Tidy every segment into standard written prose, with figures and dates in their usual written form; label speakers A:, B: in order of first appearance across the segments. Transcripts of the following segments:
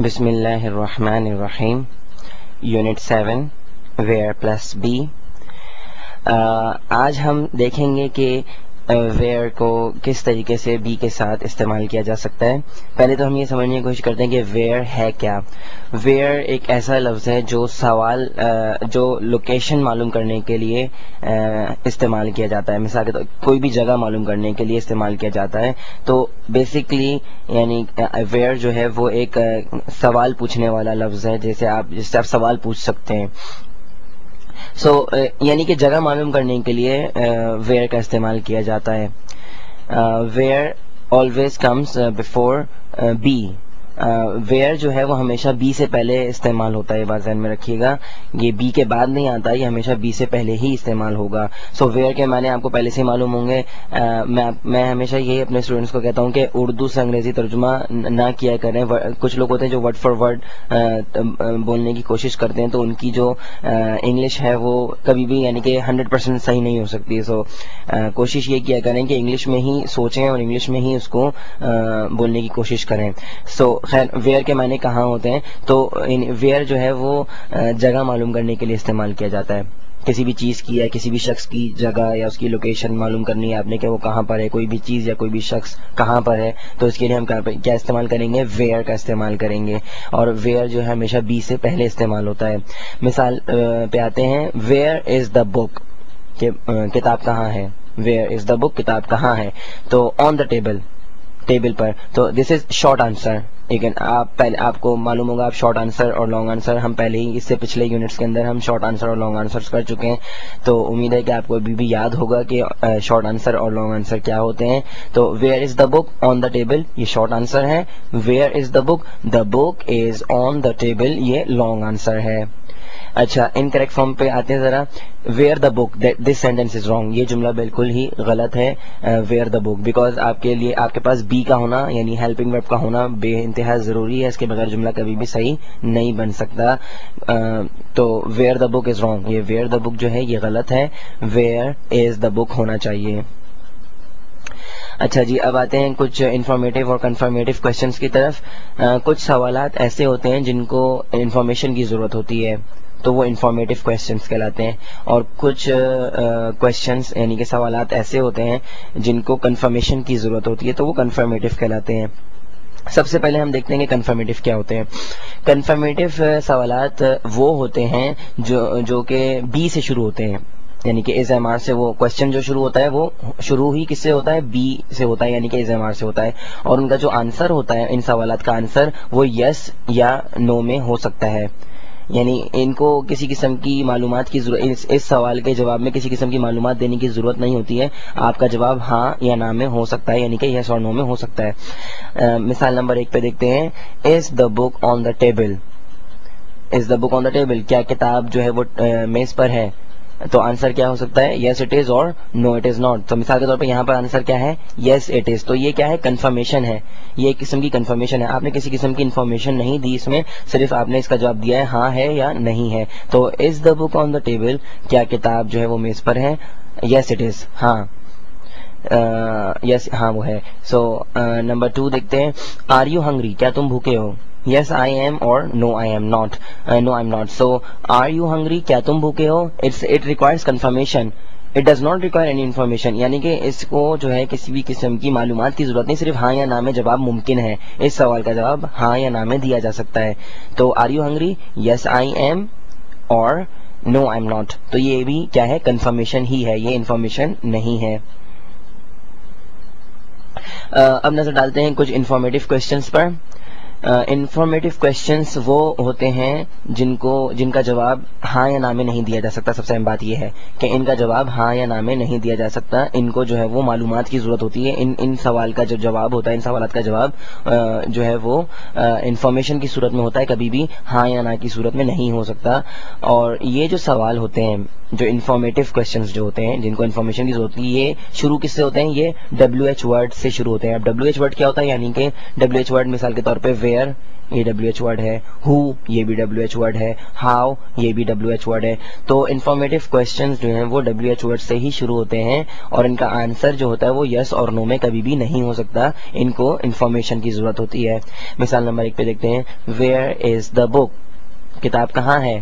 A: بسم اللہ الرحمن الرحیم. Unit 7 where plus B. آج ہم دیکھیں گے کہ ویئر کو کس طریقے سے بی کے ساتھ استعمال کیا جا سکتا ہے. پہلے تو ہم یہ سمجھنے کی کوشش کرتے ہیں کہ ویئر ہے کیا. ویئر ایک ایسا لفظ ہے جو جو لوکیشن معلوم کرنے کے لیے استعمال کیا جاتا ہے. مثال کے طور کوئی بھی جگہ معلوم کرنے کے لیے استعمال کیا جاتا ہے. تو بیسکلی یعنی ویئر جو ہے وہ ایک سوال پوچھنے والا لفظ ہے، جس سے آپ سوال پوچھ سکتے ہیں. یعنی کہ جگہ معلوم کرنے کے لیے ویئر کا استعمال کیا جاتا ہے. Where always comes before B. Where جو ہے وہ ہمیشہ بی سے پہلے استعمال ہوتا ہے. یہ بات ذہن میں رکھیے گا، یہ بی کے بعد نہیں آتا، یہ ہمیشہ بی سے پہلے ہی استعمال ہوگا. ویئر کے معنی آپ کو پہلے سے معلوم ہوں گے. میں ہمیشہ یہی اپنے اسٹوڈنٹس کو کہتا ہوں کہ اردو سے انگریزی ترجمہ نہ کیا کریں. کچھ لوگ ہوتے ہیں جو ورڈ فار ورڈ بولنے کی کوشش کرتے ہیں، تو ان کی جو انگلش ہے وہ کبھی بھی یعنی کہ 100% صحیح نہیں ہو سکتی. کوشش یہ کیا کریں کہ انگلش میں ہی سوچیں اور انگلش میں ہی اس کو بولنے کی کوشش کریں. خیر، ویئر کے معنی کہاں ہوتے ہیں؟ تو ویئر جو ہے وہ جگہ معلوم کرنے کے لیے استعمال کیا جاتا ہے. کسی بھی چیز کی یا کسی بھی شخص کی جگہ یا اس کی لوکیشن معلوم کرنی ہے آپ نے کہ وہ کہاں پر ہے، کوئی بھی چیز یا کوئی بھی شخص کہاں پر ہے، تو اس کے لیے ہم کیا استعمال کریں گے؟ ویئر کا استعمال کریں گے. اور ویئر جو ہے ہمیشہ بی سے پہلے استعمال ہوتا ہے. مثال پہ آتے ہیں، ویئر از دا بک، کہ کتاب کہاں ہے. ویئر از دا بک، کتاب کہاں ہے. تو آن دا ٹیبل پر. تو دس از شارٹ آنسر. آپ کو معلوم ہوگا، آپ شارٹ آنسر اور لانگ آنسر ہم پہلے ہی اس سے پچھلے یونٹس کے اندر ہم شارٹ آنسر اور لانگ آنسر کر چکے ہیں. تو امید ہے کہ آپ کو ابھی بھی یاد ہوگا کہ شارٹ آنسر اور لانگ آنسر کیا ہوتے ہیں. تو where is the book on the table, یہ شارٹ آنسر ہے. Where is the book is on the table, یہ لانگ آنسر ہے. اچھا، انکریکٹ فارم پہ آتے ہیں ذرا. Where the book, this sentence is wrong, یہ جملہ بالکل ہی غلط ہے. ویئر دا بک، بیکاز آپ کے پاس بی کا ہونا یعنی ہیلپنگ ورب کا ہونا بے انتہا ضروری ہے. اس کے بغیر جملہ کبھی بھی صحیح نہیں بن سکتا. تو where the book is wrong, یہ ویئر دا بک جو ہے یہ غلط ہے. ویئر از دا بک ہونا چاہیے. اچھا جی، اب آتے ہیں کچھ انفارمیٹیو اور کنفرمیٹیو کوشچنس کی طرف. کچھ سوالات ایسے ہوتے ہیں جن کو انفارمیشن کی ضرورت ہوتی ہے، تو وہ انفارمیٹیو کوشچنس کہلاتے ہیں. اور کچھ کوشچنس یعنی کہ سوالات ایسے ہوتے ہیں جن کو کنفرمیشن کی ضرورت ہوتی ہے، تو وہ کنفرمیٹیو کہلاتے ہیں. سب سے پہلے ہم دیکھتے ہیں کہ کنفرمیٹیو کیا ہوتے ہیں. کنفرمیٹیو سوالات وہ ہوتے ہیں جو کہ بی سے شروع ہوتے ہیں، یعنی کہ از ایم آر سے. وہ کوشچن جو شروع ہوتا ہے وہ شروع ہی کس سے ہوتا ہے؟ بی سے ہوتا ہے، یعنی کہ از ایم آر سے ہوتا ہے. اور ان کا جو آنسر ہوتا ہے، ان سوالات کا آنسر وہ یس یا نو میں ہو سکتا ہے. یعنی ان کو کسی قسم کی معلومات کی ضرورت، اس سوال کے جواب میں کسی قسم کی معلومات دینے کی ضرورت نہیں ہوتی ہے. آپ کا جواب ہاں یا نہ میں ہو سکتا ہے، یعنی کہ یس اور نو میں ہو سکتا ہے. مثال نمبر 1 پہ دیکھتے ہیں، از the book on the table. Is the book on the table, کیا کتاب جو ہے وہ میز پر ہے؟ تو آنسر کیا ہو سکتا ہے؟ یس اٹ از اور نو اٹ از ناٹ. تو مثال کے طور پہ یہاں پر آنسر کیا ہے؟ Yes it is. تو یہ کیا ہے؟ کنفرمیشن ہے. یہ ایک قسم کی کنفرمیشن ہے. آپ نے کسی قسم کی انفارمیشن نہیں دی اس میں، صرف آپ نے اس کا جواب دیا ہے ہاں ہے یا نہیں ہے. تو از the book on the table, کیا کتاب جو ہے وہ میز پر ہے؟ یس اٹ از، ہاں یس ہاں وہ ہے. نمبر 2 دیکھتے ہیں، آر یو ہنگری، کیا تم بھوکے ہو؟ یس آئی ایم اور no I am not. No I am not. So are you hungry, کیا تم بھوکے ہو؟ It requires confirmation, it does not require any information. یعنی کہ اس کو جو ہے کسی بھی قسم کی معلومات کی ضرورت نہیں، صرف ہاں یا نہ میں جواب ممکن ہے. اس سوال کا جواب ہاں یا نہ میں دیا جا سکتا ہے. تو are you hungry, yes I am اور نو آئی ایم ناٹ. تو یہ بھی کیا ہے؟ کنفرمیشن ہی ہے، یہ انفارمیشن نہیں ہے. اب نظر ڈالتے ہیں کچھ انفارمیٹیو کوشچنس پر. انفارمیٹیو کوشچنس وہ ہوتے ہیں جن کا جواب ہاں یا نہ میں نہیں دیا جا سکتا. سب سے اہم بات یہ ہے کہ ان کا جواب ہاں یا نہ میں نہیں دیا جا سکتا. ان کو جو ہے وہ معلومات کی ضرورت ہوتی ہے. ان سوال کا جو جواب ہوتا ہے، ان سوالات کا جواب جو ہے وہ انفارمیشن کی صورت میں ہوتا ہے، کبھی بھی ہاں یا نہ کی صورت میں نہیں ہو سکتا. اور یہ جو سوال ہوتے ہیں جو انفارمیٹیو کوشچنز جو ہوتے ہیں جن کو انفارمیشن کی ضرورت ہے یہ شروع کس سے ہوتے ہیں؟ یہ WH ورڈ سے شروع ہوتے ہیں. اب WH ورڈ کیا ہوتا ہے؟ یعنی کہ WH ورڈ مثال کے طور پہ ویئر یہ WH ورڈ ہے, ہو یہ بھی WH ورڈ ہے, ہاؤ یہ بھی WH ورڈ ہے. تو انفارمیٹیو کوشچنز جو ہیں وہ WH ورڈ سے ہی شروع ہوتے ہیں اور ان کا آنسر جو ہوتا ہے وہ یس اور نو میں کبھی بھی نہیں ہو سکتا, ان کو انفارمیشن کی ضرورت ہوتی ہے. مثال نمبر 1 پہ دیکھتے ہیں, ویئر از دا بک, کتاب کہاں ہے؟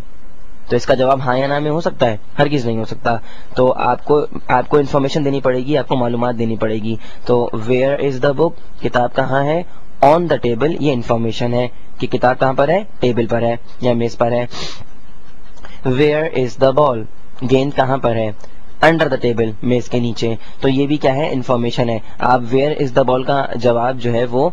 A: تو اس کا جواب ہاں یا نہ میں ہو سکتا ہے؟ ہرگز نہیں ہو سکتا. تو آپ کو انفارمیشن دینی پڑے گی, آپ کو معلومات دینی پڑے گی. تو ویئر از دا بک, کتاب کہاں ہے؟ آن دا ٹیبل یہ انفارمیشن ہے کہ کتاب کہاں پر ہے؟ ٹیبل پر ہے یا میز پر ہے. ویئر از دا بال, گیند کہاں پر ہے؟ انڈر دا ٹیبل میز کے نیچے. تو یہ بھی کیا ہے؟ انفارمیشن ہے. آپ ویئر از دا بال کا جواب جو ہے وہ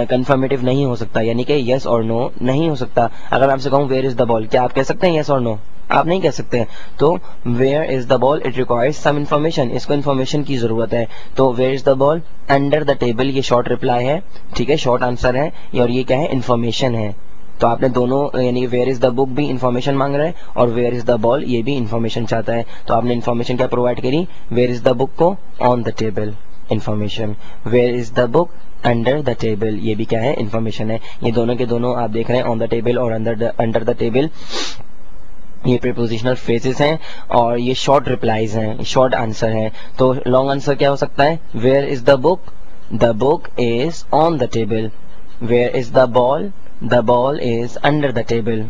A: کنفرمیٹیو نہیں ہو سکتا, یعنی کہ یس اور نو نہیں ہو سکتا. اگر آپ سے کہوں ویئر از دا بال, کیا آپ کہہ سکتے ہیں یس اور نو؟ آپ نہیں کہہ سکتے. تو where is the ball it requires some information, اس کو انفارمیشن کی ضرورت ہے. تو where is the ball under the table یہ شارٹ ریپلائی ہے, ٹھیک ہے, شارٹ آنسر ہے, اور یہ کیا ہے؟ انفارمیشن ہے. تو آپ نے دونوں یعنی ویئر از دا بک بھی انفارمیشن مانگ رہا ہے اور ویئر از دا بال یہ بھی انفارمیشن چاہتا ہے. تو آپ نے انفارمیشن کیا پرووائڈ کری؟ ویئر از دا بک کو on the table information, where is the book under the table یہ بھی کیا ہے؟ انفارمیشن ہے. یہ دونوں کے دونوں آپ دیکھ رہے ہیں, آن دا ٹیبل اور انڈر دا ٹیبل یہ پریپوزیشنل فریزز ہیں اور یہ شارٹ ریپلائیز ہیں, شارٹ آنسر ہیں. تو لانگ آنسر کیا ہو سکتا ہے؟ Where is the book is on the table, where is the ball is under the table.